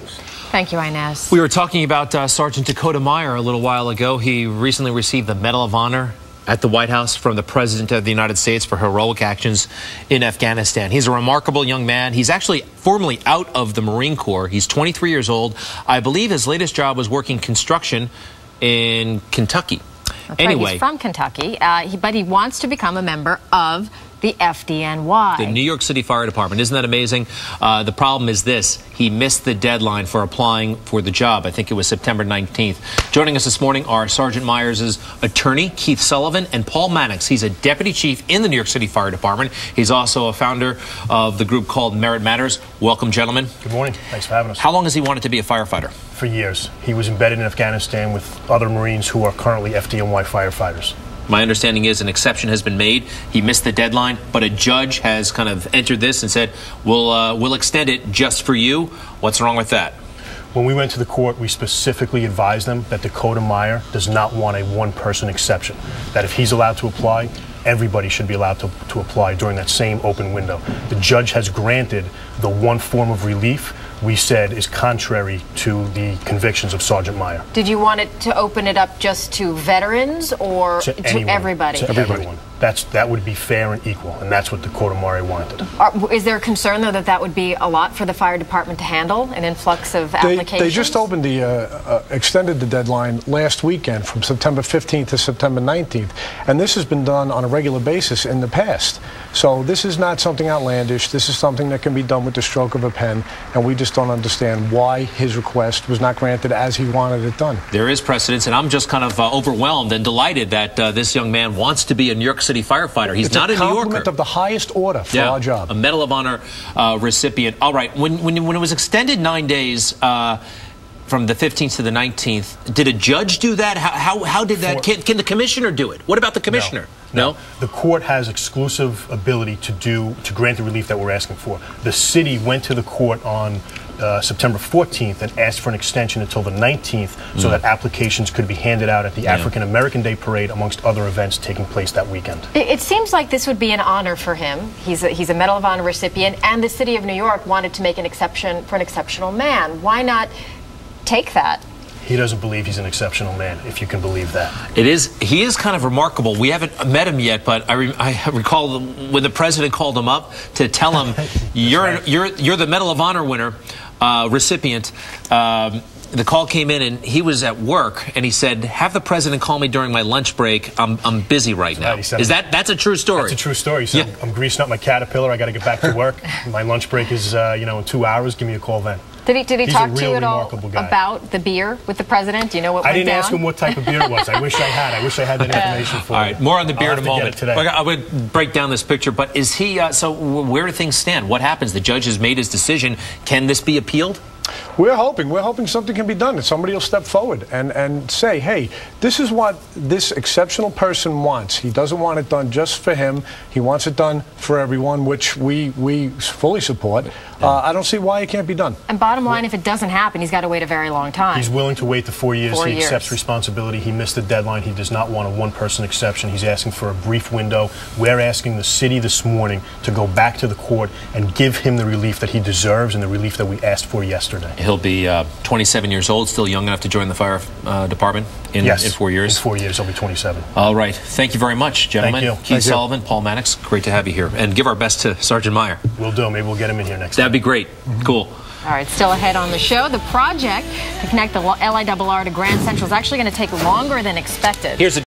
office. Thank you, Inez. We were talking about Sergeant Dakota Meyer a little while ago. He recently received the Medal of Honor at the White House from the President of the United States for heroic actions in Afghanistan. He's a remarkable young man. He's actually formerly out of the Marine Corps. He's 23 years old. I believe his latest job was working construction in Kentucky. That's anyway, right. He's from Kentucky, but he wants to become a member of the FDNY. The New York City Fire Department. Isn't that amazing? The problem is this. He missed the deadline for applying for the job. I think it was September 19th. Joining us this morning are Sergeant Meyer's attorney, Keith Sullivan, and Paul Mannix. He's a deputy chief in the New York City Fire Department. He's also a founder of the group called Merit Matters. Welcome, gentlemen. Good morning. Thanks for having us. How long has he wanted to be a firefighter? For years. He was embedded in Afghanistan with other Marines who are currently FDNY firefighters. My understanding is an exception has been made. He missed the deadline, but a judge has kind of entered this and said, we'll extend it just for you. What's wrong with that? When we went to the court, we specifically advised them that Dakota Meyer does not want a one-person exception, that if he's allowed to apply, everybody should be allowed to apply during that same open window. The judge has granted the one form of relief we said is contrary to the convictions of Sergeant Meyer. Did you want it to open it up just to veterans or to everybody? To everyone. That would be fair and equal, and that's what Dakota Meyer wanted. Is there a concern, though, that that would be a lot for the fire department to handle, an influx of applications? They just opened extended the deadline last weekend from September 15th to September 19th, and this has been done on a regular basis in the past. So this is not something outlandish. This is something that can be done with the stroke of a pen, and we just don't understand why his request was not granted as he wanted it done. There is precedence, and I'm just kind of overwhelmed and delighted that this young man wants to be a New York City firefighter. He's not a New Yorker. It's a compliment of the highest order for our job. A Medal of Honor recipient. All right, when it was extended 9 days from the 15th to the 19th, did a judge do that? How did that? Can the commissioner do it? What about the commissioner? No? The court has exclusive ability to grant the relief that we're asking for. The city went to the court on September 14th and asked for an extension until the 19th so that applications could be handed out at the African American Day Parade, amongst other events taking place that weekend. It seems like this would be an honor for him. He's a Medal of Honor recipient, and the city of New York wanted to make an exception for an exceptional man. Why not take that? He doesn't believe he's an exceptional man, if you can believe that. He is kind of remarkable. We haven't met him yet, but I recall when the president called him up to tell him, you're the Medal of Honor winner, recipient. The call came in, and he was at work, and he said, have the president call me during my lunch break. I'm busy right now. That's a true story? That's a true story. He said, I'm greasing up my Caterpillar. I got to get back to work. My lunch break is, in 2 hours. Give me a call then. Did he talk to you at all about the beer with the president? Do you know what went down? I didn't ask him what type of beer it was. I wish I had. I wish I had that information for you. All right, more on the beer in a moment. Today. I would break down this picture, but is he, so where do things stand? What happens? The judge has made his decision. Can this be appealed? We're hoping something can be done, that somebody will step forward and say, hey, this is what this exceptional person wants. He doesn't want it done just for him. He wants it done for everyone, which we fully support. I don't see why it can't be done. And bottom line, if it doesn't happen, he's got to wait a very long time. He's willing to wait the 4 years. He accepts responsibility. He missed the deadline. He does not want a one-person exception. He's asking for a brief window. We're asking the city this morning to go back to the court and give him the relief that he deserves and the relief that we asked for yesterday. He'll be 27 years old, still young enough to join the fire department in 4 years? In 4 years, he'll be 27. All right. Thank you very much, gentlemen. Thank you. Keith Sullivan, Paul Mannix, great to have you here. And give our best to Sergeant Meyer. We'll do. Maybe we'll get him in here next time. That'd be great. Cool. All right, still ahead on the show. The project to connect the LIRR to Grand Central is actually going to take longer than expected. Here's a